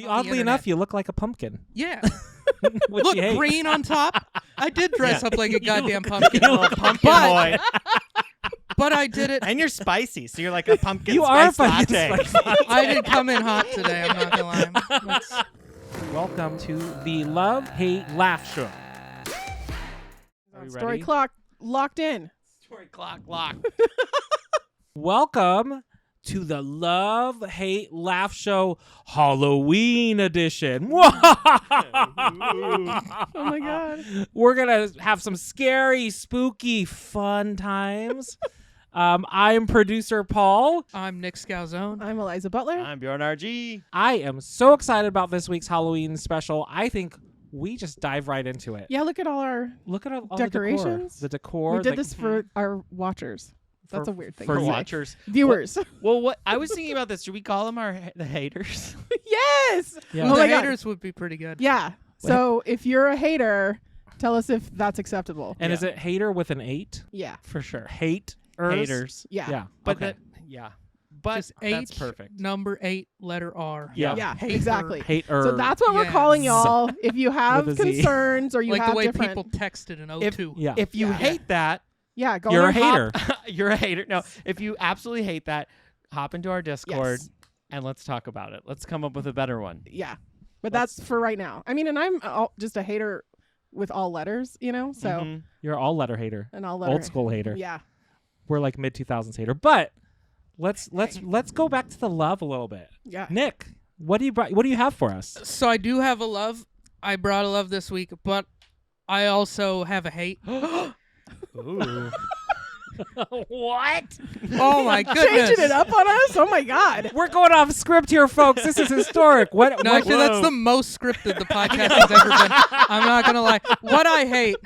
oddly enough, you look like a pumpkin. Yeah. Which Look, you hate. green on top. I did dress up like a goddamn pumpkin. You're a little pumpkin boy. But I did it. And you're spicy, so you're like a pumpkin You are a spice pumpkin latte. spice latte. I did come in hot today. I'm not going to lie. That's- Welcome to the Love, Hate, Laugh Show. Are we Story ready? clock locked in. Story clock lock. Welcome to the Love, Hate, Laugh Show Halloween edition. Oh my god. We're going to have some scary, spooky, fun times. I'm producer Paul. I'm Nick Scalzone. I'm Eliza Butler. I'm Bjorn RG. I am so excited about this week's Halloween special. I think we just dive right into it. Yeah, look at all our Look at all decorations. The decor. we did the- this for our watchers. That's a weird thing. for to say. Watchers. Viewers. Well, what I was thinking about this. Should we call them the haters? Yes. Yeah. Well, Oh the my God. haters would be pretty good. Yeah. So if you're a hater, tell us if that's acceptable. And is it hater with an 8? Yeah. For sure. Hate Haters. Yeah. Yeah. But okay. but Just that's H, perfect. number 8, letter R. Yeah. Yeah. Hater. Exactly. Hater. So that's what we're Yes. calling y'all. If you have With a Z. concerns or you Like have the way different, people texted in If- 02. yeah. If you Yeah. hate that, yeah, go You're on a and hater. you're a hater. No, if you absolutely hate that, hop into our Discord Yes. and let's talk about it. Let's come up with a better one. Yeah. But that's for right now. I mean, and I'm just a hater with all letters, you know? So, Mhm. You're all letter hater. an all letter. Old school hater. Yeah. We're like mid 2000s hater. But let's go back to the love a little bit. Yeah. Nick, what do you have for us? So I do have a love. I brought a love this week, but I also have a hate. Ooh. What? Oh my goodness. Changing it up on us? Oh my God. We're going off script here, folks. This is historic. What? No, what- actually, that's the most scripted the podcast has ever been. I'm not going to lie. What I hate,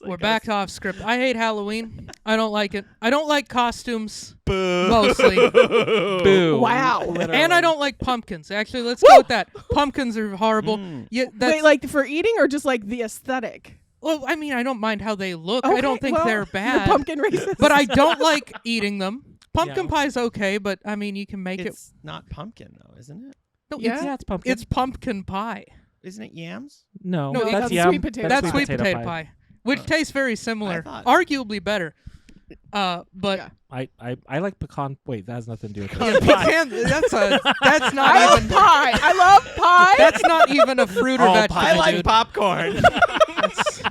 we're back off script. I hate Halloween. I don't like it. I don't like costumes, Boo. mostly. Boo. Wow. Literally. And I don't like pumpkins. Actually, let's go with that. Pumpkins are horrible. Mm. Yeah, that's, Wait, like for eating or just like the aesthetic? well, I mean, I don't mind how they look. Okay, I don't think well, they're you're bad. pumpkin racist. But I don't like eating them. Pumpkin Yeah. pie's okay, but I mean, you can make it. It's not pumpkin though, isn't it? No, Yeah. Yeah, it's pumpkin. it's pumpkin pie. Isn't it yams? no, No, that's that's yum. sweet potato That's pie. sweet potato pie, which tastes very similar, I thought- arguably better. But Yeah. I like pecan. Wait, that has nothing to do with yeah, it. pecan, that's not I love even pie. I love pie. that's not even a fruit or vegetable. I like dude. popcorn. That's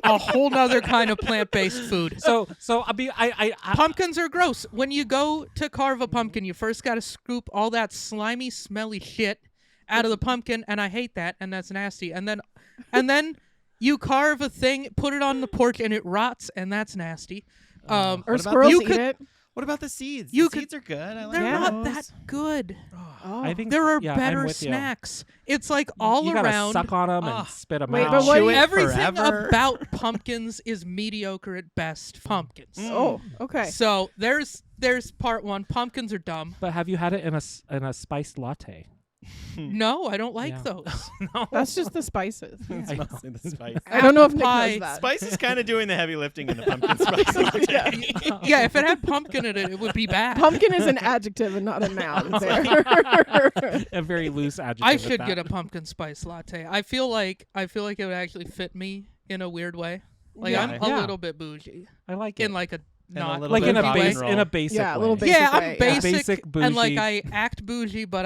a whole nother kind of plant-based food. So I Pumpkins are gross. When you go to carve a pumpkin, you first got to scoop all that slimy, smelly shit out of the pumpkin, and I hate that, and that's nasty. And then you carve a thing, put it on the porch, and it rots, and that's nasty. or What about squirrels you eat could- it. What about the seeds? You The could- seeds are good. I like They're Yeah. not those. that good. Oh. I think There are yeah, I'm better with you. snacks. It's like all you gotta around. suck on them Ugh. and spit them Wait, out. but what- Chew it Everything forever. about pumpkins is mediocre at best. Pumpkins. Oh, okay. So there's part one. Pumpkins are dumb. But have you had it in a spiced latte? No, I don't like Yeah. those. No. That's just the spices. It's mostly the spice. I don't know if Nick Pie. knows that. Spice is kind of doing the heavy lifting in the pumpkin spice latte. Yeah, if it had pumpkin in it, it would be bad. Pumpkin is an adjective and not a noun. There. A very loose adjective. I at should that. get a pumpkin spice latte. I feel like it would actually fit me in a weird way. Like Yeah. I'm a Yeah. little bit bougie I like it. in like a a not little like bit in of a rock and base roll. in a basic Yeah, a way. little basic yeah, way, I'm yeah. basic, Basic and like bougie. I act bougie, but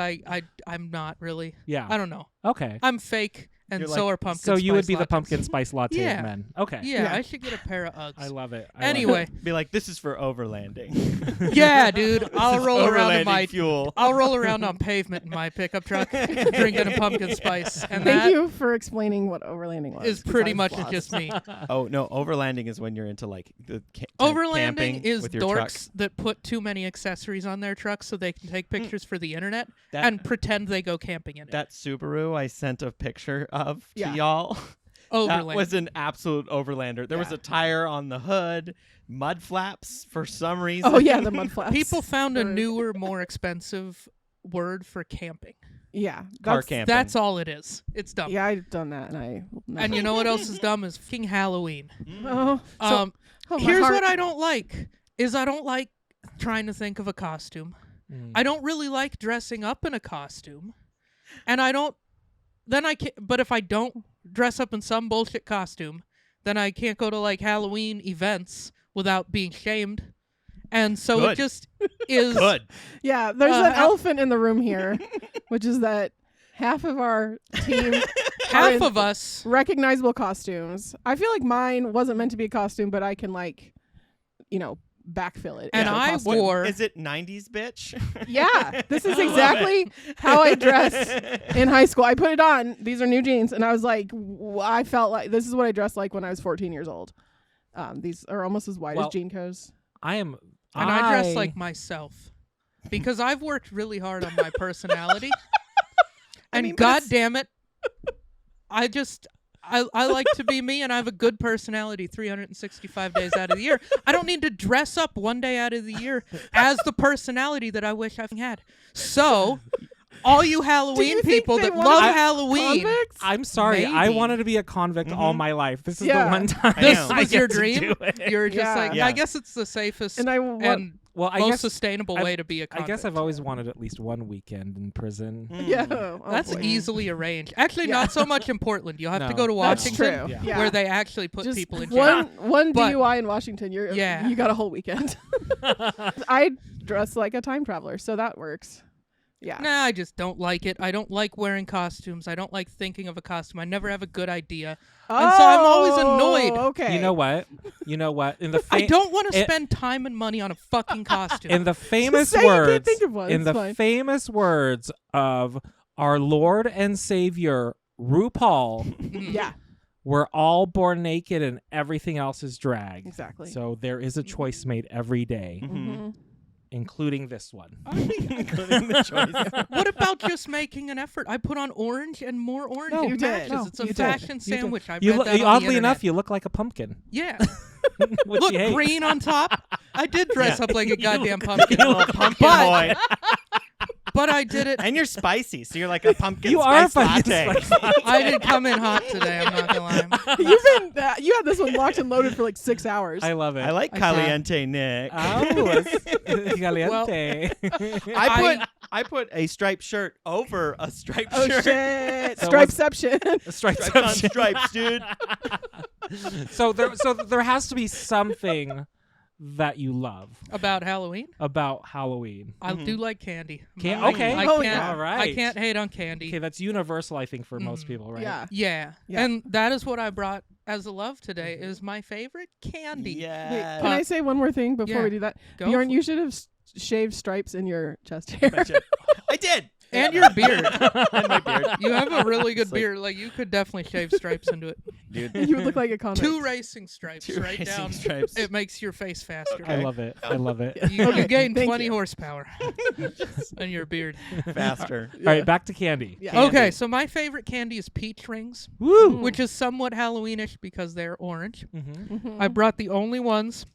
I'm not really. Yeah. I don't know. Okay. I'm fake, and You're so like- are pumpkin. So you would spice be the lattes. pumpkin spice latte Yeah. men. Okay. Yeah, Yeah. I should get a pair of Uggs. I love it. Anyway, Be like, this is for overlanding. yeah, dude, I'll roll around in Overlanding my fuel. I'll roll around on pavement in my pickup truck, drinking a pumpkin spice, and Thank that you for explaining what overlanding was. is 'cause pretty I'm much lost. just me. Oh no, overlanding is when you're into like the Overlanding camping is with your dorks truck. that put too many accessories on their trucks so they can take pictures for the internet That- and pretend they go camping in it. That Subaru I sent a picture of Yeah. to y'all. That Overland. was an absolute overlander. There was Yeah. a tire on the hood, mud flaps for some reason. Oh yeah, the mud flaps. People found a They're- newer, more expensive word for camping. Yeah, Car that's- camping. That's all it is. It's dumb. Yeah, I've done that, And you know what else is dumb is fucking Halloween. Oh, Oh, my here's heart- what I don't like is I don't like trying to think of a costume. Mm. I don't really like dressing up in a costume. And I don't then I can't. But if I don't dress up in some bullshit costume, then I can't go to like Halloween events without being shamed. And so Good. it just is. Good. Yeah, there's an how- elephant in the room here, which is that half of our team are Half in of us. recognizable costumes. I feel like mine wasn't meant to be a costume, but I can backfill it. And into a I costume. wore. Is it 90s, bitch? Yeah, this is I love exactly how I dressed in high school. I put it on. These are new jeans, and I was like, I felt like this is what I dressed like when I was 14 years old. These are almost as wide Well, as jean co's. I am. And I dress like myself because I've worked really hard on my personality. And mean, but God it's- damn it, I like to be me, and I have a good personality 365 days out of the year. I don't need to dress up one day out of the year as the personality that I wish I had. So, all you Halloween think people they that wanna love be Halloween, Convicts? I'm sorry. I Maybe. wanted to be a convict all Mhm. my life. This is Yeah. the one time this know. I was get your to dream. do it. You're just Yeah. like, Yeah. I guess it's the safest And and Well, I most guess sustainable I've- way to be a I convict. guess I've always wanted at least one weekend in prison. Yeah, Mm. oh That's boy. easily arranged. Actually, Yeah. not so much in Portland. You'll have to No. go to That's Washington, true. Yeah. Yeah. where they actually put Just people in jail. one But- DUI in Washington. Yeah. You got a whole weekend. I dress like a time traveler, so that works. Yeah. Nah, I just don't like it. I don't like wearing costumes. I don't like thinking of a costume. I never have a good idea. And so I'm always annoyed. Okay. You know what? In the I don't want to it- spend time and money on a fucking costume. in the famous say you can't words think of one, in it's the fine. famous words of our Lord and Savior RuPaul, Yeah. we're all born naked and everything else is drag. Exactly. So there is a choice made every day, Mhm. including this one. Including the choice. What about just making an effort? I put on orange and more orange. No, It you did. matches. No, It's a you did. fashion You did. sandwich. I You read look, that on the oddly internet. enough, you look like a pumpkin. Yeah. which Look, you hate. green on top. I did dress Yeah. up like a goddamn You pumpkin. little pumpkin But- boy. But I did it. And you're spicy, so you're like a pumpkin You are a spice pumpkin latte. spice latte. I did come in hot today. I'm not gonna lie. You had this one locked and loaded for like 6 hours. I love it. I like I caliente, Nick. Oh, it's caliente. I put a striped shirt over a striped oh shirt. shit! So Stripeception. Stripes Stripes on stripes, dude. so there has to be something that you love About Halloween, about Halloween. I Mhm. do like candy. Okay. I Oh, can't. yeah. All right. I can't hate on candy. Okay, that's universal, I think, for most Mhm. people, right? Yeah. Yeah. Yeah. And that is what I brought as a love today. Is my favorite candy. Wait, Yeah. can I say one more thing before yeah. we do that? Go Bjorn, for you should have shaved stripes in your chest hair. I did. And your beard. And my beard. You have a really good It's like- beard. Like you could definitely shave stripes into it. Dude. You would look like a convict. 2 racing stripes Two right racing down. stripes. It makes your face faster. I love it. I love it. You gain Thank 20 you. horsepower in your beard. Faster. All right, back to candy. Yeah. Candy. Okay, so my favorite candy is peach rings, Woo! which is somewhat Halloweenish because they're orange. Mm-hmm. Mhm. I brought the only ones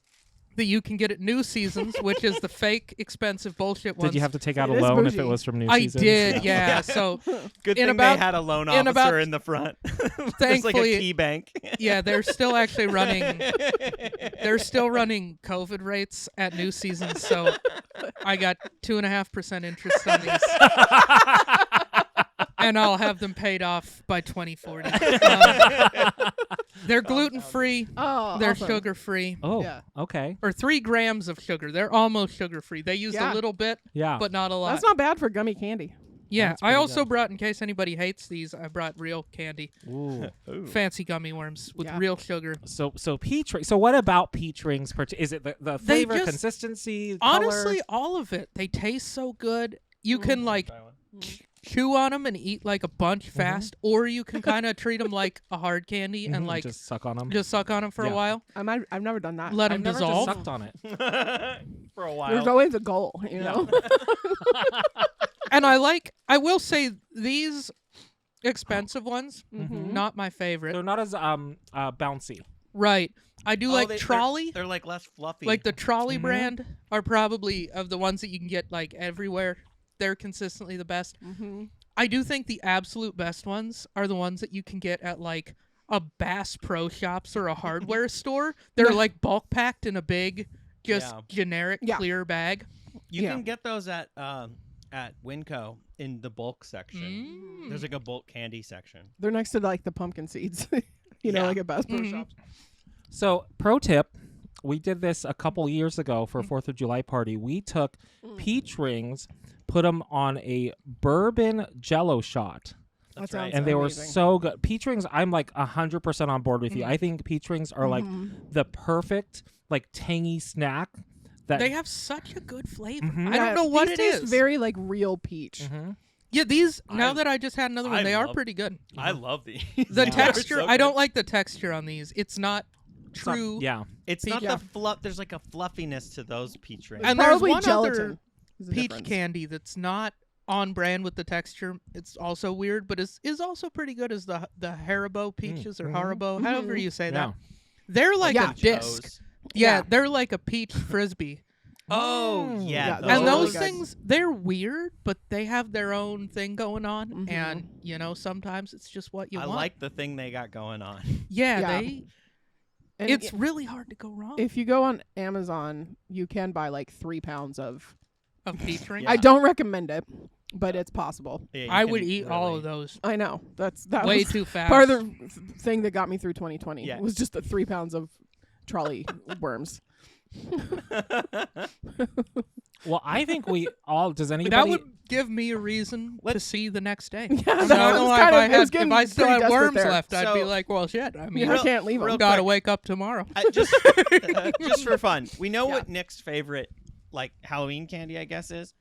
that you can get at New Seasons, which is the fake, expensive bullshit ones. Did you have to take out a It is loan if it bougie. was from New I Seasons? did, Yeah. yeah. So, Good In thing about- they had a loan in officer about- in the front. There's like a Thankfully- key bank. yeah, they're still actually running. They're still running COVID rates at New Seasons, so I got 2.5% interest on these, and I'll have them paid off by 2040. They're gluten free. Oh, They're awesome. sugar free, Oh, Yeah. okay. or 3 grams of sugar. They're almost sugar free. They used Yeah. a little bit, Yeah. but not a lot. That's not bad for gummy candy. Yeah, That's I pretty also good. brought, in case anybody hates these, I brought real candy, Ooh. Ooh. fancy gummy worms with Yeah. real sugar. So peach ring. So what about peach rings? Is it the They flavor, just- consistency, Honestly, color? all of it. They taste so good. You Mm. can like chew on them and eat like a bunch Mm-hmm. fast, or you can kind of treat them like a hard candy and Mhm, like just suck on them. just suck on them for Yeah. a while. I've never done that. Let I've them never dissolve. just sucked on it. For a There's while. always a goal, you know. And I will say these expensive ones, Mhm. not my favorite. They're not as bouncy. Right. I do Oh, like they're- trolley. They're like less fluffy. Like the trolley Mhm. brand are probably of the ones that you can get like everywhere. They're consistently the best. Mm-hmm. I do think the absolute best ones are the ones that you can get at like a Bass Pro Shops or a hardware store. They're like bulk packed in a big, just Yeah. generic Yeah. clear bag. You Yeah. can get those at at Winco in the bulk section. There's like a bulk candy section. They're next to like the pumpkin seeds. You know, like at Bass Pro Shops. So, pro tip, we did this a couple years ago for a 4th of July party. We took peach rings, put them on a bourbon Jello shot. That's That right. sounds And they were amazing. so good. Peach rings, I'm like 100% on board with you. I think peach rings are like the perfect, like tangy snack. That They have such a good flavor. Mhm. I don't know what these it taste is. very like real peach. Yeah, these, now I- that I just had another one, I they are love- pretty good. I love these. The They're texture, so I don't good. like the texture on these. It's not true. Yeah. It's not Yeah. the fluff. There's like a fluffiness to those peach rings. And there's Probably one gelatin. other is the peach difference. candy that's not on brand with the texture. It's also weird, but is also pretty good as the Haribo peaches or Haribo, however you say Yeah. that. They're like Yeah. a disc. Those. Yeah, Yeah. they're like a peach frisbee. Oh Mm. yeah, Yeah, And are really those good. things, they're weird, but they have their own thing going on. Mhm. And, you know, sometimes it's just what you I want. like the thing they got going on. Yeah, Yeah. And it's really hard to go wrong. if you go on Amazon, you can buy like 3 pounds of. Of peach ring. Yeah. I don't recommend it, but it's possible. Yeah, you I can would eat all really- of those I know that way was too fast. part of the thing that got me through 2020. Yeah. Was just the 3 pounds of trolley worms. Well, I think we all. Does anybody? that would give me a reason to see the next day. Yeah, I that don't was know kind if of- I it was had, getting if I still pretty had desperate worms there. left, I'd be So- like, well, shit. I I mean, can't leave them. gotta quick. wake up tomorrow. Just for fun, we know Yeah. what Nick's favorite like Halloween candy, I guess, is.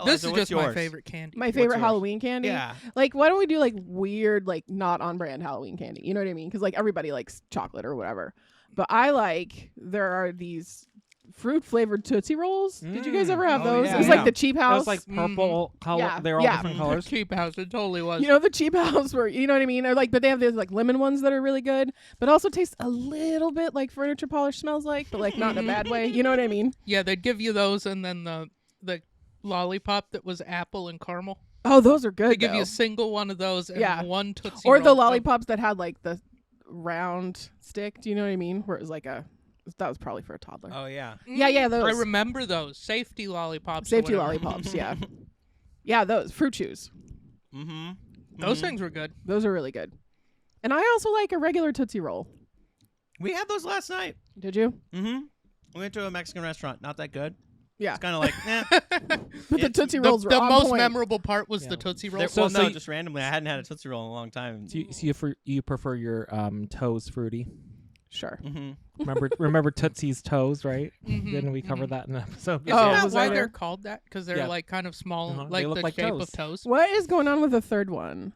This Eliza, is what's just my yours? favorite candy. My favorite yours? Halloween candy. Yeah. Like, why don't we do like weird, like not on brand Halloween candy? You know what I mean? Because like everybody likes chocolate or whatever. But I like there are these fruit flavored Tootsie Rolls. Did you guys ever have Oh, those? yeah. It was Yeah. like the cheap It house. was like purple color. Yeah. They were all Yeah. different colors. Cheap house. It totally was. you know the cheap house where you know what I mean? Or like, but they have these like lemon ones that are really good, but also taste a little bit like furniture polish smells like, but like not in a bad way. You know what I mean? Yeah, they'd give you those, and then the lollipop that was apple and caramel. Oh, those are good. They give you though. a single one of those and Yeah. one Tootsie Or Roll. the lollipops that had like the round stick. Do you know what I mean? Where it was like that was probably for a toddler. Oh yeah. Yeah, those. I remember those safety lollipops. or Safety whatever. lollipops, yeah. Yeah, those fruit chews. Mm-hmm. Those things were good. Those are really good. And I also like a regular Tootsie Roll. We had those last night. Did you? Mm-hmm. We went to a Mexican restaurant. Not that good. Yeah. It's kind of like, But the Tootsie The, Rolls were the on most point. memorable part was Yeah. the Tootsie Well, Rolls. So- no, you- just randomly. I hadn't had a Tootsie Roll in a long time. So you prefer your toes fruity? Sure. Mm-hmm. Remember Tootsie's toes, right? Mhm, Didn't we cover that in an episode? Isn't Oh, that was why I they're there? called that? Because they're Yeah. like kind of small, Uh-huh. They like look the like shape toes. of toes. What is going on with the third one?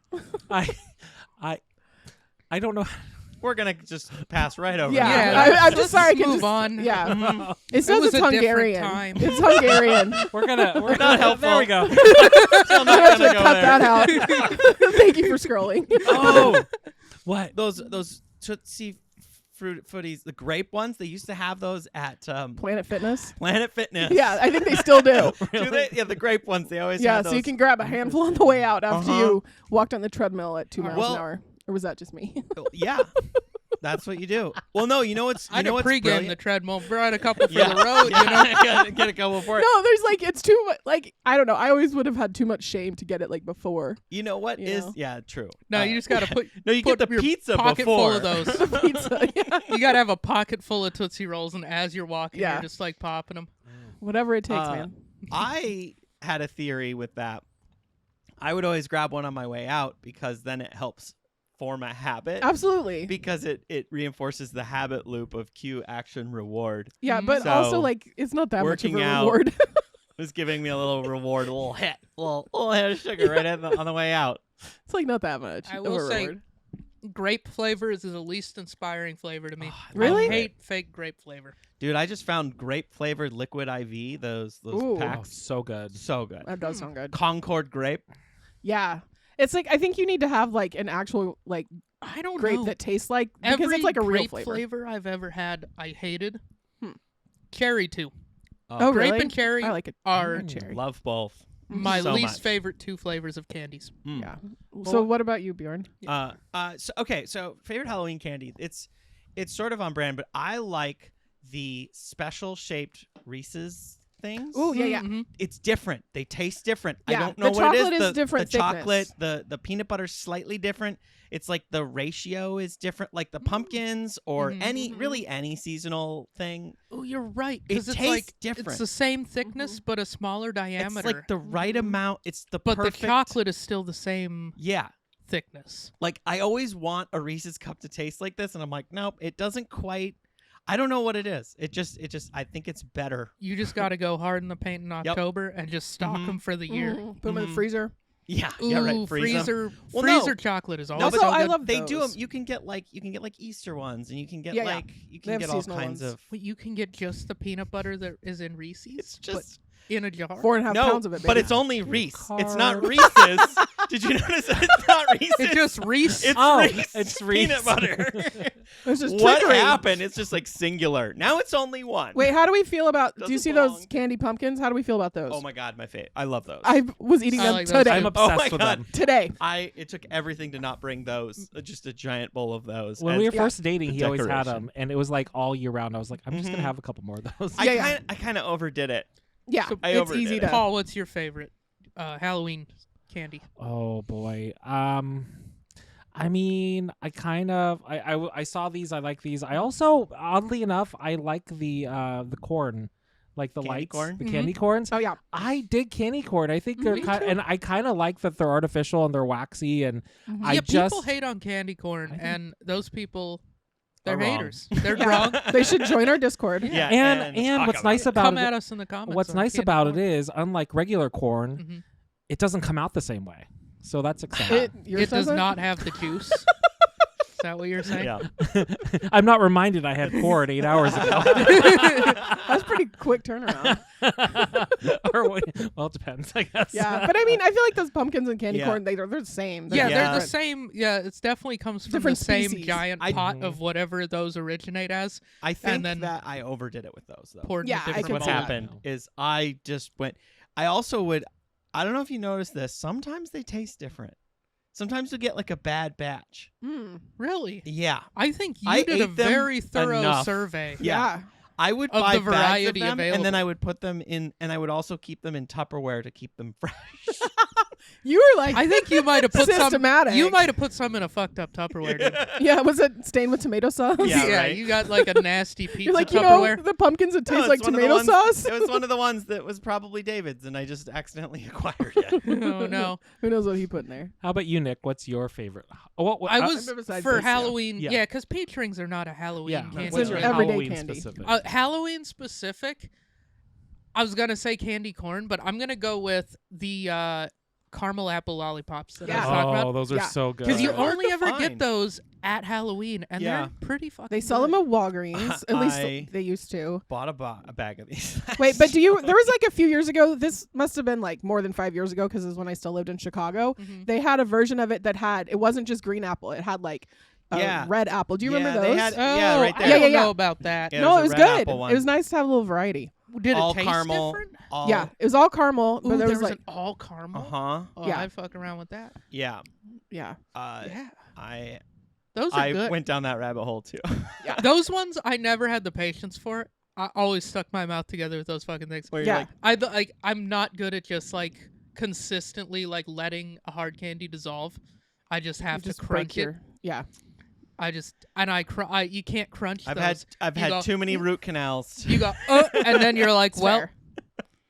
I don't know. We're gonna just pass right over. Yeah, that. Yeah, I'm let's just sorry. I can move just, on. Yeah, Mhm. it says was it's a different Hungarian. time. It's Hungarian. We're not not helpful. There we go. Still I'm not gonna gonna go cut there. that out. Thank you for scrolling. Oh, what? Those Tootsie Fruities, the grape ones. They used to have those at Planet Fitness. Planet Fitness. Yeah, I think they still do. Do they? Yeah, the grape ones. They always Yeah, had so those. you can grab a handful on the way out after Uh-huh. you walked on the treadmill at 2 miles Well- an hour. Or was that just me? Yeah, that's what you do. Well, no, you know what's I had you know to what's pregame brilliant? the treadmill, brought a couple for Yeah. the road. You know, Get a couple for it. No, there's like it's too much. Like I don't know. I always would have had too much shame to get it like before You know what You is? know. Yeah, true. no, you just gotta put No, you get put the your pizza pocket before. full of those. pizza. Yeah. You gotta have a pocket full of Tootsie Rolls, and as you're walking, Yeah. you're just like popping them. Whatever it takes, man. I had a theory with that. I would always grab one on my way out because then it helps form a habit. Absolutely. Because it reinforces the habit loop of cue, action, reward. Yeah, but So, also like it's not that much of a working out- reward. It was giving me a little reward, a little hit, little hit of sugar right on the way out. It's like not that much. I of will a say, reward. grape flavor is the least inspiring flavor to me. Really? I hate fake grape flavor. Dude, I just found grape flavored liquid IV. Those Ooh. Oh, packs, so good. so good. That does sound good. Concord grape. Yeah. It's like I think you need to have like an actual like I don't grape know. that tastes like because Every it's like a real grape flavor. I've ever had, I hated. Hmm. Cherry too. Oh, grape really? and cherry I like it. are cherry. Love both. my so least much. favorite two flavors of candies. Mm. Yeah. So what about you, Bjorn? So favorite Halloween candy. It's sort of on brand, but I like the special shaped Reese's things. Ooh, yeah. Mhm. It's different. They taste different. I Yeah, don't know the what it chocolate is. is The different chocolate, thickness. the peanut butter's slightly different. It's like the ratio is different. Like the pumpkins or Mhm. really any seasonal thing. Oh, you're right. It Because it's tastes like different. it's the same thickness but a smaller diameter. It's like the right amount. It's the but perfect. the chocolate is still the same Yeah. thickness. Like I always want a Reese's cup to taste like this, and I'm like, nope, it doesn't quite. I don't know what it is. It just. I think it's better. You just got to go hard in the paint in October and just stock Mhm. them for the year. Put them in the Mhm. freezer. Yeah. Ooh, yeah. Right. Freeze 'em. freezer Well, no. freezer chocolate is always No, but so I good. love They do them. those. You can get like Easter ones, and you can get Yeah, yeah. like you They can have get all seasonal kinds ones. of. But you can get just the peanut butter that is in Reese's. It's just but in a jar. 4.5 no, pounds of it, baby. but it's only Reese. It's not Card. Reese's. Did you notice that it's not Reese's? It's just Reese. It's Oh, Reese. it's peanut Reese. butter. It's just What trickery. happened? It's just like singular. Now it's only one. Wait, how do we feel about? Do you Doesn't see belong. those candy pumpkins? How do we feel about those? Oh my god, my fave. I love those. I was eating I them like those today. I'm too. obsessed Oh my with God. them. Today. It took everything to not bring those. Just a giant bowl of those. When And we were Yeah. first dating, The he always had decoration. them, and it was like all year round. I was like, I'm just Mhm. gonna have a couple more of those. Yeah, I kind of overdid it. Yeah, So I it's overdid easy it. to. Paul, what's your favorite Halloween candy? Oh boy. I mean, I saw these. I like these. I also, oddly enough, I like the corn, like the Candy lights, corn? the Mhm. candy corns. Oh yeah. I dig candy corn. I think they're Me kind, too. and I kind of like that they're artificial and they're waxy. And Mhm. I yeah, just people hate on candy corn, I think- and those people, they're Are wrong. haters. They're Yeah. wrong. They should join our Discord. Yeah, and talk what's about nice it. about Come it, at us in the comments. what's on nice candy about corn. it is, unlike regular corn, Mhm. it doesn't come out the same way. So that's exciting. Yours It does doesn't? not have the juice. Is that what you're saying? Yeah. I'm not reminded I had corn 8 hours ago. That's pretty quick turnaround. Or well, it depends, I guess. Yeah, but I mean, I feel like those pumpkins and candy Yeah. corn, they're the same. Yeah, Yeah. they're the different. same. Yeah, it's definitely comes from Different the same species. giant I- pot Mhm. of whatever those originate as. I think then that I overdid it with those though. Poured Yeah, in a I different can What see bowl. that. happened is I just went. I also would. I don't know if you noticed this. Sometimes they taste different. Sometimes you get like a bad batch. Mm. Really? Yeah. I think you I did a ate them very thorough enough. survey. Yeah. I would Of buy the bags of variety them, and then available. I would put them in, and I would also keep them in Tupperware to keep them fresh. You were like, I think you might have put some. Systematic. You might have put some in a fucked up Tupperware. Dude. yeah, was it stained with tomato sauce? Yeah, right. You got like a nasty pizza You're like, Tupperware. the pumpkins that No, taste it's like one of the tomato ones- sauce. It was one of the ones that was probably David's, and I just accidentally acquired it. Oh no! Who knows what he put in there? How about you, Nick? What's your favorite? I was besides for this, yeah. Halloween. Yeah. Yeah, because peach rings are not a Halloween yeah, candy. It's what's an your right? everyday Halloween candy. specific? Halloween specific. I was gonna say candy corn, but I'm gonna go with the caramel apple lollipops that I was Yeah. talking Oh, about. those are Yeah. so good. Because you They're hard only to ever find. get those at Halloween, and Yeah. they're pretty fucking. They sell good. them at Walgreens. At least I- they used to. Bought a bag of these. Wait, but do you? There was like a few years ago. This must have been like more than 5 years ago because this is when I still lived in Chicago. Mhm. They had a version of it that had. It wasn't just green apple. It had like Yeah. red apple. Do you remember they those? had- Oh, yeah, right there. I don't Yeah. know about that. Yeah, No, there's it a was red good. apple one. It was nice to have a little variety. Did all it taste caramel. different? All, Yeah, it was all caramel, but Ooh, there was like an all caramel. Uh-huh. Oh, Yeah. I fuck around with that. Yeah. yeah. Yeah, I those are good. went down that rabbit hole too. Those ones I never had the patience for. I always stuck my mouth together with those fucking things. Where you're Yeah. like, I'm not good at just like consistently like letting a hard candy dissolve. I just have You just to break crunch it. your. Yeah. You can't crunch I've those. had You go, too many root canals. You go, and then you're like, It's well, fair.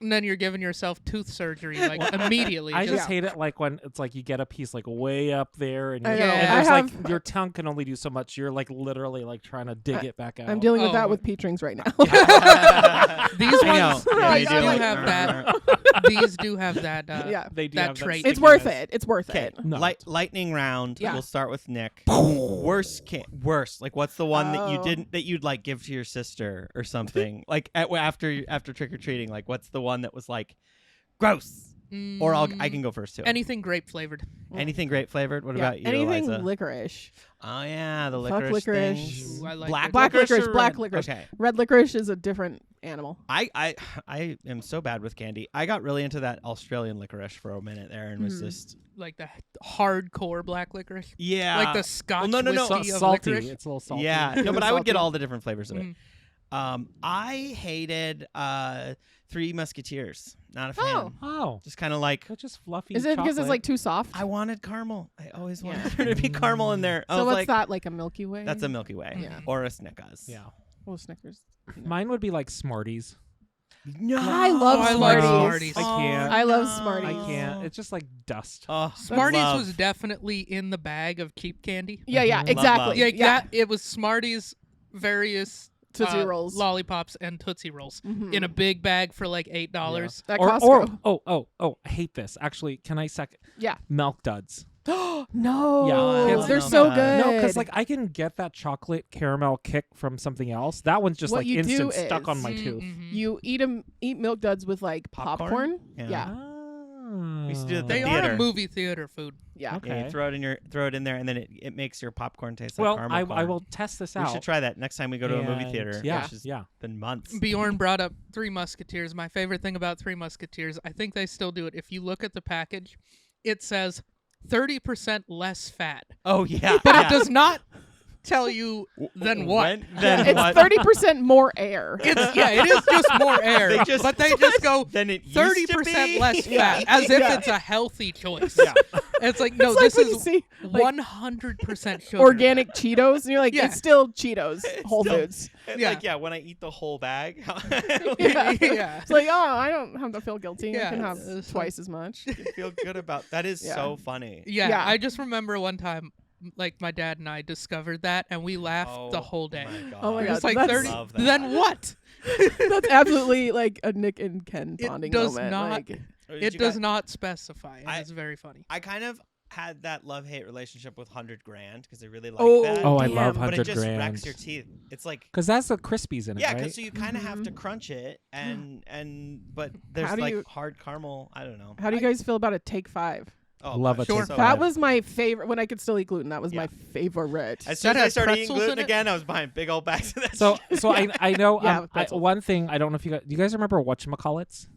and then you're giving yourself tooth surgery like immediately. I just Yeah. hate it like when it's like you get a piece like way up there and, I you know. and I there's have- like your tongue can only do so much. You're like literally like trying to dig it back out. I'm dealing with Oh. that with peach rings right now. These I know. ones, Yeah, these you do do. have that. These do have that. yeah. They do that have trait. It's worth stickiness. it. It's worth Okay, it. No. lightning round. Yeah. We'll start with Nick. Worst. Like, what's the one that you Oh. didn't that you'd like give to your sister or something? Like after trick or treating. Like, what's the one that was like gross? Or I can go first too. anything grape flavored. Anything grape flavored? What Yeah, about you, anything Eliza? licorice. Oh yeah, the Fuck licorice. licorice. things. Ooh, I like black Black licorice, or black red? licorice. Okay. Red licorice is a different animal. I am so bad with candy. I got really into that Australian licorice for a minute there and was Mhm. just Like the hardcore black licorice. yeah. Like the Scotch no. So whiskey of salty. licorice. It's a little salty. Yeah. No, but I would get Salty. all the different flavors of it. Mhm. I hated Three Musketeers. Not a fan. Oh, Just kind of like it's just fluffy. Is it because it's chocolate. like too soft? I wanted caramel. I always wanted there to be caramel in there. I So was what's like, that, like a Milky Way? that's a Milky Way. Yeah. Or a Snickers. Yeah. Oh, Snickers. Mine would be like Smarties. No. I love I like Smarties. Smarties. I can't. I love no. Smarties. I can't. It's just like dust. Oh, Smarties love. was definitely in the bag of cheap candy. Yeah, yeah, Mhm. exactly. Yeah, Yeah. it was Smarties, various Tootsie Rolls. lollipops, and Tootsie Rolls Mhm. in a big bag for like $8. At Or Costco. I hate this. Actually, can I second? Yeah. Milk duds. No. Yeah, kids They're love so that. good. No, because like I can get that chocolate caramel kick from something else. That one's just What like you do instant stuck on is- my tooth. You eat Milk Duds with like popcorn. Yeah. Yeah. Oh. We used to do it at the They theater. are a movie theater food. Yeah. Okay. Yeah, you throw it in there, and then it makes your popcorn taste Well, like caramel I corn. will test this We out. should try that next time we go to a movie And- theater. Yeah, which has yeah. been months. Bjorn brought up Three Musketeers. My favorite thing about Three Musketeers, I think they still do it. If you look at the package, it says 30% less fat. Oh yeah, But yeah. it does not tell you then what. Then It's what? 30% more air. It is just more air. They They just go Then it used 30% to be. less Yeah. fat, as if Yeah. it's a healthy choice. Yeah. It's like, no, It's like this when you is see 100% sugar. organic Cheetos, and you're like, Yeah. it's still Cheetos, Whole still- Foods. It's Yeah. like when I eat the whole bag. Yeah. Yeah. It's like, oh, I don't have to feel guilty. Yeah. I can have It's twice as much. You feel good about that. Is Yeah. so funny. Yeah, Yeah. I just remember one time, like my dad and I discovered that, and we laughed the whole day. My God. Oh my God, It's like that's- 30. Love that. Then what? That's absolutely like a Nick and Ken It bonding does moment. not- Like, Or did It you does guys- not specify, and I- it's very funny. I kind of had that love-hate relationship with 100 Grand because I really like Oh, that. Oh, I Damn. love but 100 it just grand. wrecks your teeth. It's like Because that's the Krispies in it, yeah, right? because so you kind of have to crunch it, and but there's How do like you- hard caramel. I don't know. how do you guys feel about a Take 5? Oh, Love gosh, it. Sure. so That good. was my favorite when I could still eat gluten. That was Yeah. my favorite. As soon That as I has started eating pretzels gluten in it? again, I was buying big old bags of that. So shit. I know Yeah, with pretzels. one thing I don't know if you guys remember whatchamacallits?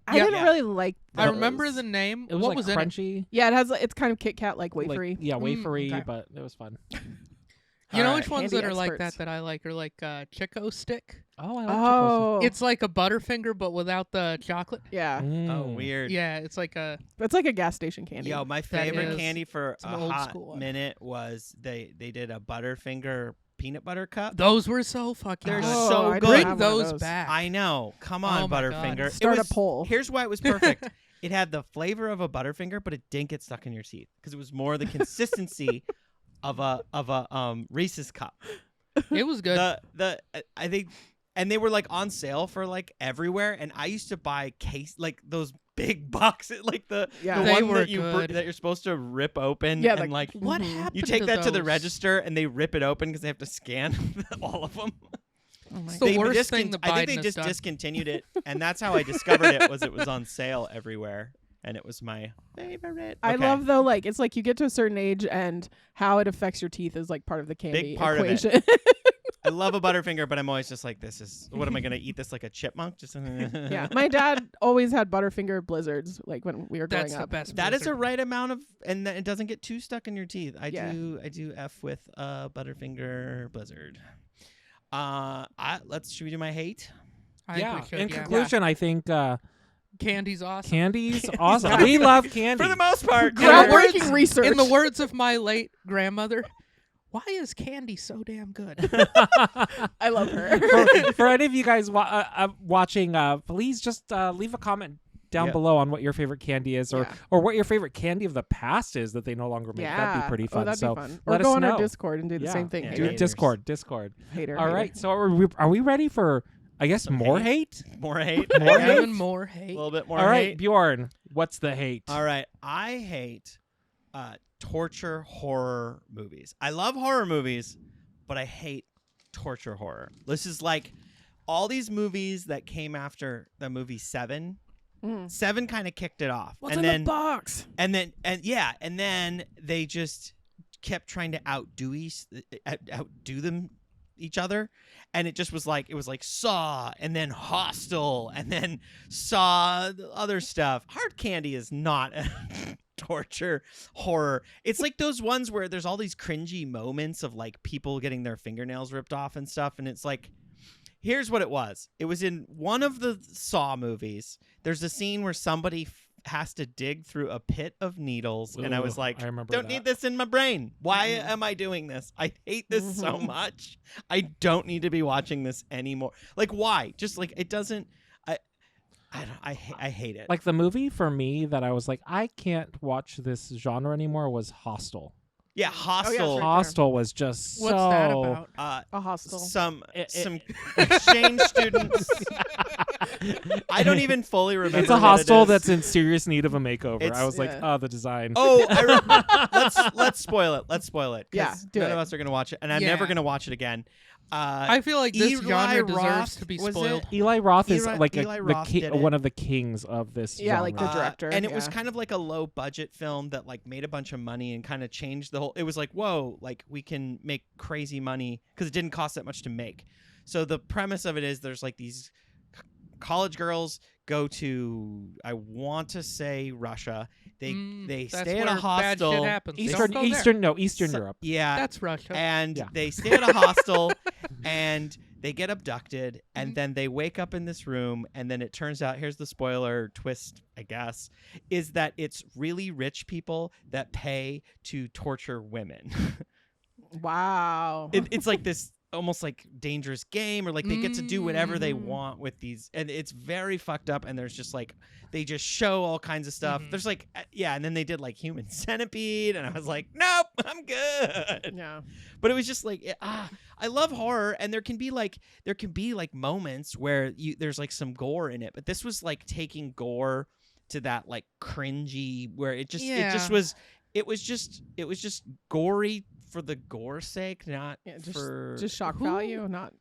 I Yeah. didn't Yeah. really like. I those. remember the name. It was what like was in it? crunchy. Yeah, it has. It's kind of Kit Kat like wafery. Like, yeah, wafery, okay. but it was fun. You know Alright. which ones Candy that are like experts. that I like are like Chico Stick. Oh, I like Oh, It's like a Butterfinger but without the chocolate. yeah. Oh, weird. Yeah, it's like a That's like a gas station candy. Yo, my favorite is- candy for it's an a old hot school one. minute was they did a Butterfinger peanut butter cup. those were so fucking They're good. Oh, so I good. don't Bring have one of those back. I know. Come on, Oh my God. Butterfinger. It Start a was- poll. Here's why it was perfect. It had the flavor of a Butterfinger, but it didn't get stuck in your teeth because it was more the consistency of a Reese's cup. It was good. I think, and they were like on sale for like everywhere. And I used to buy like those big boxes, like the Yeah. They one were that good. that you're supposed to rip open. Yeah, and like what Mhm. happened? you take that to the those? register and they rip it open because they have to scan all of them. Oh my It's the They worst thing the I think Biden they has just done. discontinued it, and that's how I discovered it. Was on sale everywhere, and it was my favorite. I Okay. love though, like it's like you get to a certain age and how it affects your teeth is like part of the candy part of it. equation. I love a Butterfinger, but I'm always just like, this is what am I gonna eat this like a chipmunk? Just Yeah, my dad always had Butterfinger blizzards like when we were growing That's the up. best. That is a blizzard. right amount of, and it doesn't get too stuck in your teeth. I Yeah. do F with Butterfinger Blizzard. Should we do my hate? I think Yeah. we should, In yeah. conclusion, I think Candy's awesome. candy's awesome. awesome. We love candy. For the most part, Yeah. Groundbreaking words- research. In the words of my late grandmother, why is candy so damn good? I love her. for any of you guys watching, please just leave a comment down Yeah. below on what your favorite candy is, or Yeah. or what your favorite candy of the past is that they no longer make. Yeah, That'd be pretty fun. Oh, that'd so be fun. Or let go us on know. our Discord and do the Yeah. same thing. Yeah. Do Hater. Haters. Discord. Hater. All hater. right. So are we ready for? I guess Some more hate? hate. more hate. More hate? Even more A hate. little bit more. All right, hate. Bjorn. What's the hate? All right. I hate torture horror movies. I love horror movies, but I hate torture horror. This is like all these movies that came after the movie Seven. Mm. Seven kind of kicked it off. What's and in then the box? and then they just kept trying to outdo them each other, and it just was like Saw, and then Hostel, and then Saw the other stuff. Hard Candy is not a torture horror. It's like those ones where there's all these cringy moments of like people getting their fingernails ripped off and stuff, and it's like Here's what it was. It was in one of the Saw movies. There's a scene where somebody has to dig through a pit of needles, and I was Ooh, like, I remember don't that. need this in my brain. Why am I doing this? I hate this so much. I don't need to be watching this anymore. Like, why? Just like it doesn't. I hate it. Like the movie for me that I was like, I can't watch this genre anymore was Hostel. yeah, Hostel. sure. Hostel was just What's so. that about? A hostel. Some It- exchange students. I don't even fully remember. It's a what hostel it is. that's in serious need of a makeover. It's- I was like, Yeah. oh, the design. Oh, let's spoil it. Let's spoil it. 'Cause Yeah, do none it. of us are gonna watch it, and I'm Yeah. never gonna watch it again. I feel like this Eli genre deserves Roth, to be was spoiled. it? Eli Roth is Eli- like Eli Roth did it. one of the kings of this. Yeah, like genre. the director, and it was yeah. kind of like a low budget film that like made a bunch of money and kind of changed the whole. It was like, whoa, like we can make crazy money because it didn't cost that much to make. So the premise of it is there's like these college girls go to, I want to say, Russia. They That's stay at a where bad shit hostel. happens. Don't Eastern go there. Eastern So- Europe. Yeah, That's Russia. and Yeah. they stay at a hostel and they get abducted and Mhm. then they wake up in this room and then it turns out, here's the spoiler twist, I guess, is that it's really rich people that pay to torture women. Wow. It's like this almost like dangerous game, or like they get to do whatever they Mm. want with these, and it's very fucked up. And there's just like they just show all kinds of stuff. Mhm. There's like yeah, and then they did like Human Centipede, and I was like, nope, I'm good. Yeah. But it was just like I love horror, and there can be like moments where there's like some gore in it, but this was like taking gore to that like cringy where it just it was just gory for the gore's sake, not Yeah, for just shock Who- value, not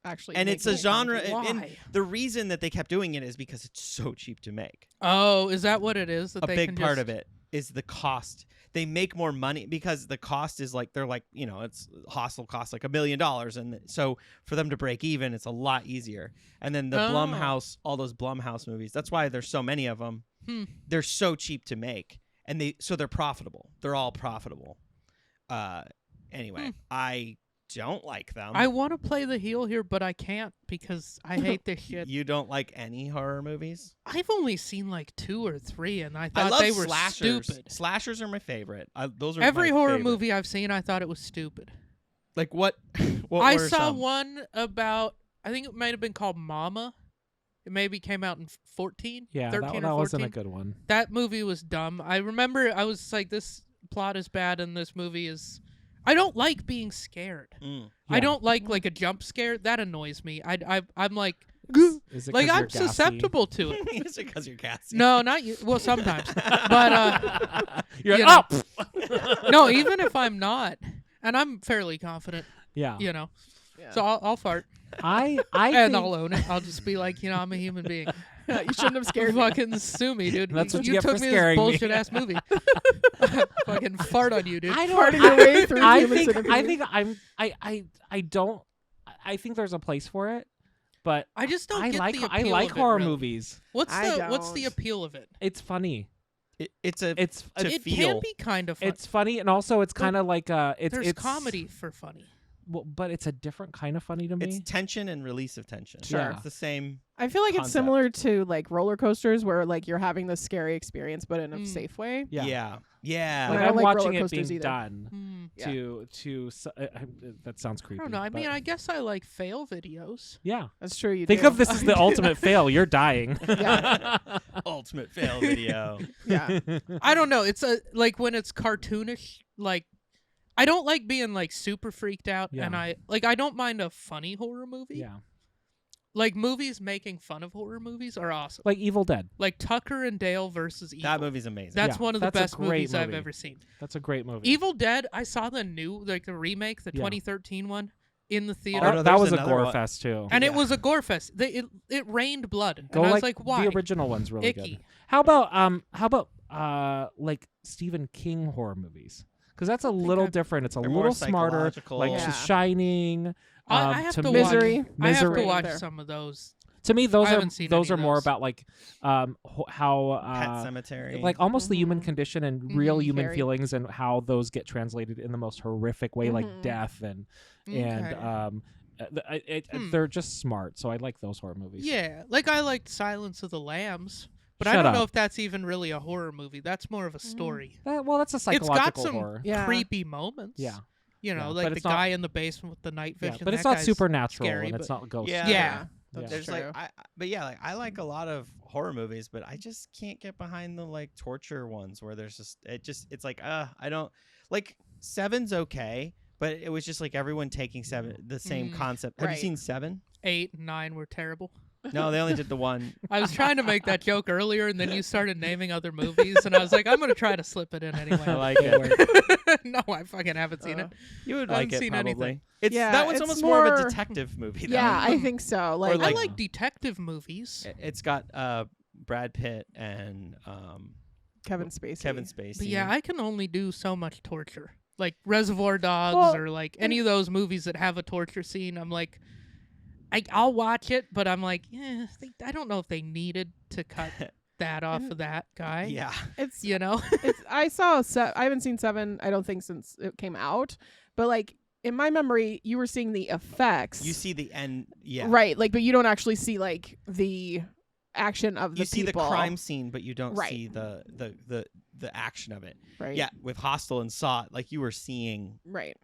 actually. and it's a making it fun. genre and Why? the reason that they kept doing it is because it's so cheap to make. Oh, is that what it is? That A they big can part just... of it is the cost. They make more money because the cost is like they're like, you know, it's Hostel costs like $1 million, and so for them to break even, it's a lot easier. And then the Oh. Blumhouse, all those Blumhouse movies, that's why there's so many of them. They're so cheap to make, and they're profitable. They're all profitable. Anyway, I don't like them. I want to play the heel here, but I can't because I hate this shit. You don't like any horror movies? I've only seen like 2 or 3, and I I thought love they were slashers. stupid. Slashers are my favorite. Those are Every my horror favorite. movie I've seen, I thought it was stupid. Like what? What I were saw some? one about, I think it might have been called Mama. It maybe came out in 14, Yeah, 13 that or 14. wasn't a good one. That movie was dumb. I remember I was like, this plot is bad, and this movie is... I don't like being scared. Mm. I Yeah. don't like a jump scare. That annoys me. I'm like, Is it like 'cause I'm you're gassy? susceptible to it. Is it because you're gassy? No, not you. Well, sometimes, but You're you like, know. oh! no, even if I'm not, and I'm fairly confident, Yeah. you know. Yeah. So I'll fart I and think I'll own it. I'll just be like, you know, I'm a human being. You shouldn't have scared me. Fucking sue me, dude. That's what you you get for took me scaring me. this bullshit ass movie. Fucking fart on you, dude. I Farting don't. your way through I human think. centipede. I think I'm. I don't. I think there's a place for it, but I just don't I get like. the I appeal like of it, horror really. movies. What's I the don't. appeal of it? It's funny. It's To It feel. can be kind of fun. It's funny, and also it's kind of like There's it's comedy for funny. Well, but it's a different kind of funny to me. It's tension and release of tension. Sure. It's the same. I feel like it's concept. similar to like roller coasters, where like you're having this scary experience, but in a Mm. safe way. yeah. Yeah. Like, I I'm don't like watching roller it coasters being either. done Hmm. Yeah. that sounds I creepy. don't know. I mean, but- I guess I like fail videos. yeah. That's true. You Think do. of this as the ultimate fail. You're dying. Yeah. Ultimate fail video. Yeah. I don't know. It's like when it's cartoonish. Like, I don't like being like super freaked out, Yeah. and I don't mind a funny horror movie. Yeah. Like movies making fun of horror movies are awesome. Like Evil Dead. Like Tucker and Dale versus Evil. That movie's amazing. That's Yeah, one of the that's a best great movies I've movie. ever seen. That's a great movie. Evil Dead. I saw the the remake, the Yeah. 2013 one, in the theater. Oh, no, that there's was a another gore one. fest too. And it Yeah. was a gore fest. It rained blood. Go and I was like like, why? the original one's really Icky. good. How about like Stephen King horror movies? Because that's a little I've- different. It's a They're more little smarter. psychological. Like Yeah. The Shining. I have to Misery. watch. I have to Misery. watch There. some of those. To me, those I are haven't seen those any are of more those. about like how Pet Cemetery. like almost the human Mhm. condition and real human Carrie. feelings and how those get translated in the most horrific way, like Mhm. death and Okay. they're just smart. So I like those horror movies. Yeah, like I liked Silence of the Lambs, but I Shut don't know up. if that's even really a horror movie. That's more of a story. Well, that's a It's psychological got some horror. Yeah. creepy moments. Yeah. You know, Yeah, like but the it's not- guy in the basement with the night Yeah, vision. but it's that not guy's supernatural scary, and it's but- not ghost. Yeah. Yeah. That's There's true. like but yeah, like I like a lot of horror movies, but I just can't get behind the like torture ones where there's it's like I don't like Seven's okay, but it was just like everyone taking Seven the same concept. Have you Right. seen Seven? 8 and 9 were terrible. No, they only did the one. I was trying to make that joke earlier, and then you started naming other movies, and I was like, I'm gonna try to slip it in I anyway. like it. No, I fucking haven't seen it. You would I like haven't it seen probably. anything. It's Yeah, that one's it's almost more of a more- detective movie. Though. Yeah, I think so. Like, I like- like detective movies. It's got Brad Pitt and Kevin Spacey. Kevin Spacey. But yeah, I can only do so much torture. Like Reservoir Dogs Well, or like any of those movies that have a torture scene. I'm like, I'll watch it, but I'm like, I don't know if they needed to cut that off of that guy. Yeah. It's You know? I haven't seen Seven, I don't think, since it came out. But like in my memory, you were seeing the effects. You see the end. Yeah. Right, like, but you don't actually see like the action of the You see people. the crime scene, but you don't Right. see the action of it. Right. Yeah, with Hostel and Saw, like you were seeing Right.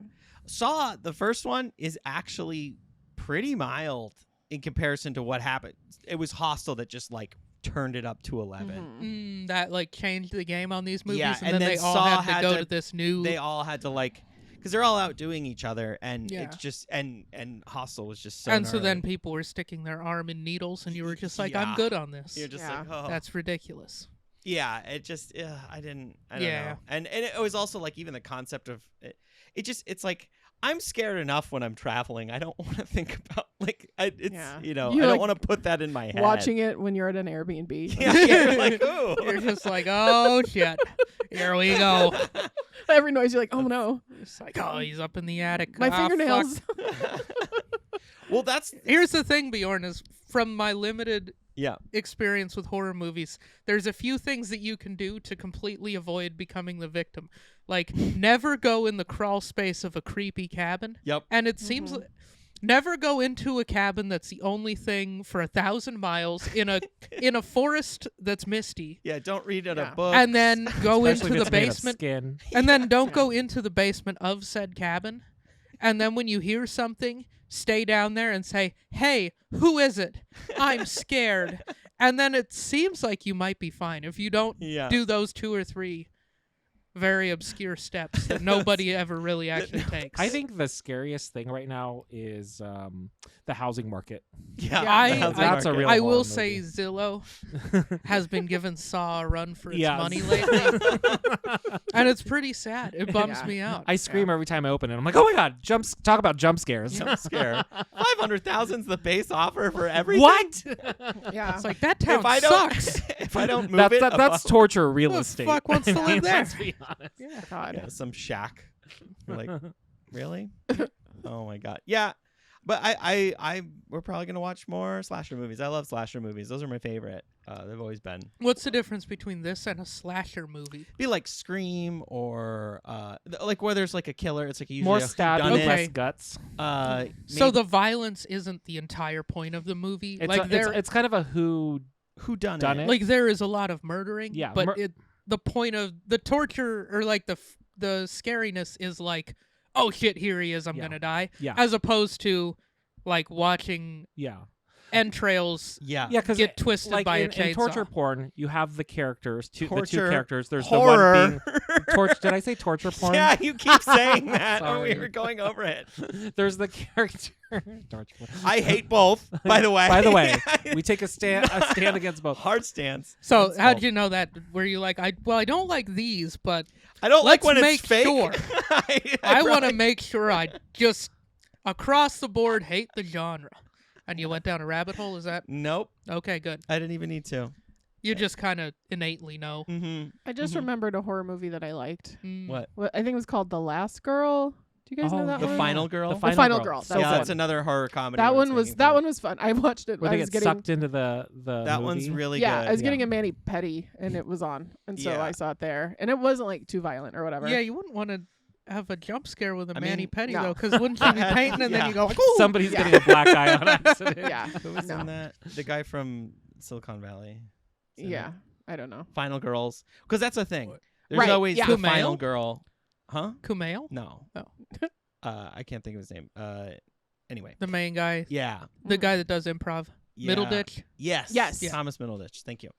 Saw, the first one is actually pretty mild in comparison to what happened. It was Hostel that just like turned it up to 11. Mhm. That like changed the game on these movies, Yeah, and and then then they all Saw had had to go to- to this new. They all had to like because they're all outdoing each other, and Yeah. it's just and Hostel was just so. and so then gnarly. people were sticking their arm in needles, and you were just like, Yeah. I'm good on this. You're just Yeah. like, oh, That's ridiculous. yeah. It just, I don't Yeah. know. And it was also like even the concept of it. It's like I'm scared enough when I'm traveling. I don't want to think about like it's Yeah. you know You I like don't want to put that in my head. Watching it when you're at an Airbnb. Yeah, you're like, ooh. You're just like, oh shit, here we go. Every noise, you're like, oh no, It's like, oh, he's up in the attic. my Ah, fuck. fingernails. Well, that's Here's the thing, Bjorn, is from my limited yeah. experience with horror movies, there's a few things that you can do to completely avoid becoming the victim. Like, never go in the crawl space of a creepy cabin. Yep. And it seems like never go into a cabin that's the only thing for 1,000 miles in a forest that's misty. Yeah, don't read out Yeah. a book. And then go Especially into if the it's made of basement. skin. And then don't go into the basement of said cabin. And then when you hear something, stay down there and say, hey, who is it? I'm scared. And then it seems like you might be fine if you don't Yeah. do those 2 or 3 very obscure steps that nobody ever really actually takes. I think the scariest thing right now is the housing market. Yeah, I- the housing That's a market. real I horror will say movie. Zillow has been giving Saw a run for its Yes. money lately. And it's pretty sad. It bums Yeah. me out. I scream every time I open it. I'm like, oh my god, talk about jump scares. Jump scare. 500,000's the base offer for everything. What? Yeah. It's like, that town If I don't, sucks. if I don't move it, That's above- torture real Who the estate. fuck wants to live there? Let's be honest. Yeah. God. yeah, some shack. You're like, really? Oh my god. Yeah, but we're probably gonna watch more slasher movies. I love slasher movies. Those are my favorite. They've always been. What's the difference between this and a slasher movie? Be like Scream or like where there's like a killer. It's like usually More a stabbing, whodunit. Okay. less guts. So Maybe the violence isn't the entire point of the movie. It's, Like it's kind of a who. whodunit. done it. like there is a lot of murdering. Yeah, but the point of the torture or like the scariness is like, oh shit, here he is, I'm Yeah. gonna die, Yeah. as opposed to like watching Yeah. entrails Yeah. Yeah, because get twisted like by a in chainsaw. torture porn, you have the characters, the two Torture, characters. There's horror. the one being torture. Did I say torture porn? Yeah, you keep saying that when we Sorry. were going over it. There's the character. torture porn. I hate both, by the way. By the way, we take a stand against both. hard stance. So That's how'd both. you know that? Were you like, I don't like these, but I don't like let's when make it's fake. sure. I I want to probably- make sure I just across the board hate the genre. And you went down a rabbit hole, is that? Nope, Okay, good. I didn't even need to. You just kind of innately know. Mm-hmm. I just remembered a horror movie that I liked. Mm. What? I think it was called The Last Girl. Do you guys know that The one? Final Girl? The Final Girl. So That yeah, was that's it. another horror comedy. That where it's one was making that fun. one was fun. I watched it. Where I they was get getting sucked into the That one's movie. really yeah, good. I was getting a mani petty, and it was on, and so Yeah. I saw it there, and it wasn't like too violent or whatever. Yeah, you wouldn't want to have a jump scare with a I Manny mean, Petty no. though, because wouldn't you be painting and then you go like, ooh. Somebody's Yeah. getting a black eye on accident. Yeah. Who was No. in that? The guy from Silicon Valley. Is in Yeah. it? I don't know. Final girls. Because that's a thing. There's Right, always yeah. the Kumail? final girl. Huh? Kumail, No. Oh. I can't think of his name. Anyway. the main guy, Yeah. the guy that does improv, Yeah. Middleditch. Yes. Yes. Yeah. Thomas Middleditch. Thank you.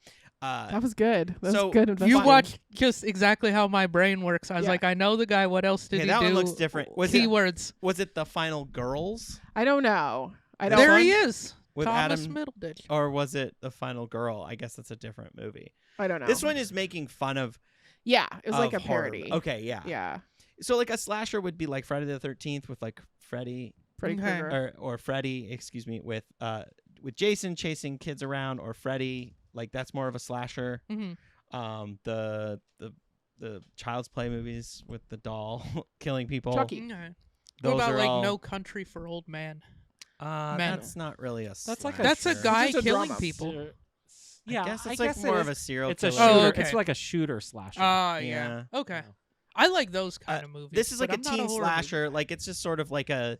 That was good. That so was good. You investigation. watch just exactly how my brain works. I was Yeah. like, I know the guy. What else did Okay, he that do? one looks different. Was it- Keywords. Was it the final girls? I don't know. I This don't. There one? he is. With Thomas Adam- Middleditch. Or was it the final girl? I guess that's a different movie. I don't know. This one is making fun of. Yeah, it was like a of horror. parody. Okay, yeah. Yeah. So like a slasher would be like Friday the 13th with like Freddy Freddy Okay. Krueger. or Freddy, excuse me, with Jason chasing kids around, or Freddy, like that's more of a slasher. Mhm. The Child's Play movies with the doll killing people. Chucky. Okay. Those What about are like all, No Country for Old Man? Men. That's not really a That's like a That's a slasher. guy It's just a killing drama. people. Yeah, I guess it's I like guess more it of a is. serial It's a killer. shooter. Oh, okay. It's like a shooter slasher. Yeah. Yeah. Okay. I like those kind Uh, of movies. This is like but a I'm not teen horror movie. slasher. Like it's just sort of like a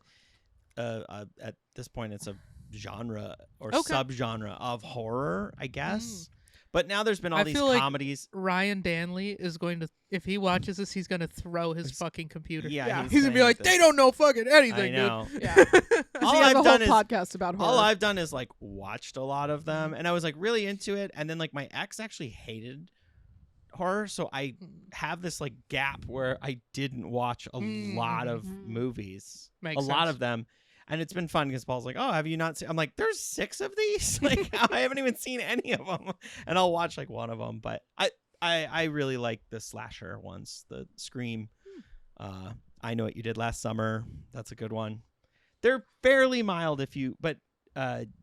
at this point it's a genre or Okay. subgenre of horror, I guess. But now there's been all I these feel like- comedies. Ryan Danley is going to, if he watches this, he's going to throw his It's- fucking computer. Yeah. He's going to be saying like, this. they don't know fucking anything, I know. Yeah. dude. 'Cause All he has I've a whole done is podcast about horror. all I've done is like watched a lot of them, and I was like really into it. And then like my ex actually hated horror, so I have this like gap where I didn't watch a lot of Mhm. movies, Makes a lot sense. of them. And it's been fun because Paul's like, "Oh, have you not seen?" I'm like, "There's 6 of these. Like, I haven't even seen any of them." And I'll watch like one of them. But I really like the slasher ones, the Scream. I Know What You Did Last Summer. That's a good one. They're fairly mild but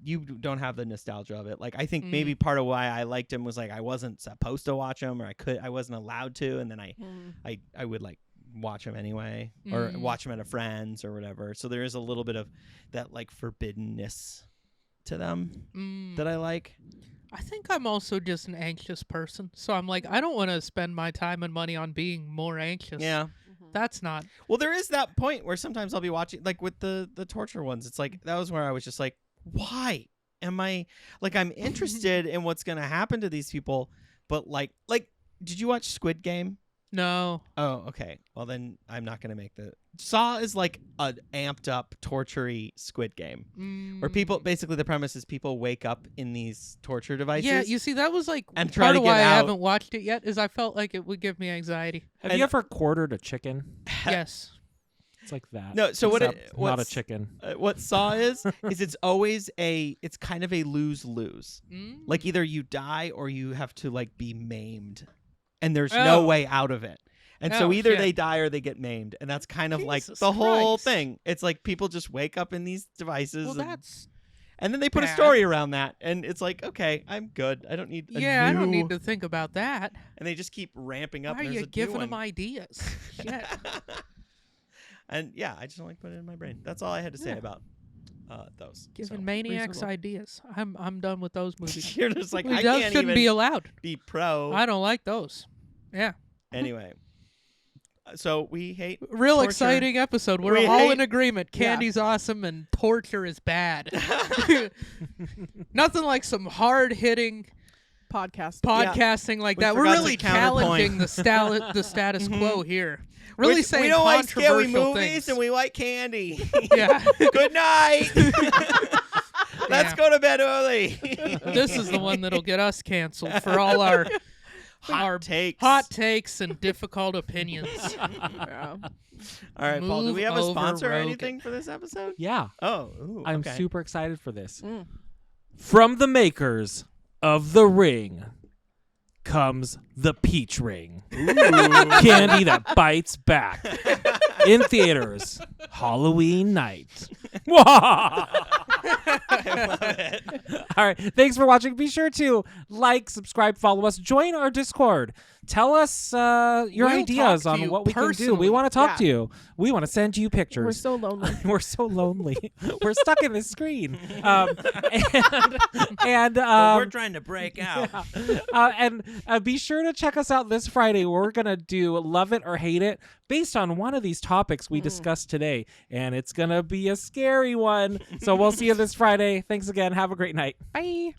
you don't have the nostalgia of it. Like, I think maybe part of why I liked him was like I wasn't supposed to watch them, or I wasn't allowed to, and then I would like watch them anyway, or watch them at a friend's or whatever. So there is a little bit of that like forbiddenness to them that I like. I think I'm also just an anxious person. So I'm like, I don't want to spend my time and money on being more anxious. Yeah. That's not. Well, there is that point where sometimes I'll be watching, like with the torture ones. It's like that was where I was just like, why am I like I'm interested in what's gonna happen to these people, but like did you watch Squid Game? No. Oh, okay. Well, then I'm not gonna make the Saw is like an amped up torture-y Squid Game, where people basically the premise is people wake up in these torture devices. Yeah, you see, that was like And try part to of get why I out. haven't watched it yet. Is I felt like it would give me anxiety. Have and- you ever quartered a chicken? Yes. It's like that. No, so what except it- not a what's- chicken. What Saw is it's always it's kind of a lose-lose. Like either you die or you have to like be maimed, and there's no Oh. way out of it. And so Oh, either shit. they die or they get maimed, and that's kind of like Jesus the whole Christ. thing. It's like people just wake up in these devices, Well, and, that's. and then they put a bad. story around that, and it's like, okay, I'm good. I don't need. A Yeah, I don't new- need to think about that. And they just keep ramping up. Why are and you there's a new giving them one. ideas? Shit. And yeah, I just don't like putting it in my brain. That's all I had to say Yeah. about those. Giving So. maniacs reasonable. ideas. I'm done with those movies. You're just like, I those can't shouldn't even be allowed. be pro. I don't like those. Yeah. Anyway, so we hate Real torture. exciting episode. We're We all hate- in agreement. Yeah. Candy's awesome and torture is bad. Nothing like some hard hitting podcast. podcasting like We that. We're forgot to really counterpoint. challenging the status quo here. Really we saying don't like scary controversial movies things. and we like candy. Yeah. Good night. Let's Yeah. go to bed early. This is the one that'll get us canceled for all our hot takes. hot takes and difficult opinions. Yeah. All right, Paul. Do Move we have a over, sponsor or Rogan. anything for this episode? Yeah, Oh, ooh, I'm okay. super excited for this. Mm. From the makers of The Ring comes the Peach Ring. Candy that bites back. In theaters, Halloween night. I love it. All right. Thanks for watching. Be sure to like, subscribe, follow us, join our Discord. tell us your We'll ideas talk to on you what we can do. We personally. want to talk Yeah. to you. We want to send you We're pictures. so lonely. We're so lonely. We're stuck in this screen. And But we're trying to break out. and be sure to check us out this Friday. Where we're gonna do Love It or Hate It based on one of these topics we discussed today, and it's gonna be a scary one. So we'll see you this Friday. Thanks again. Have a great night. Bye.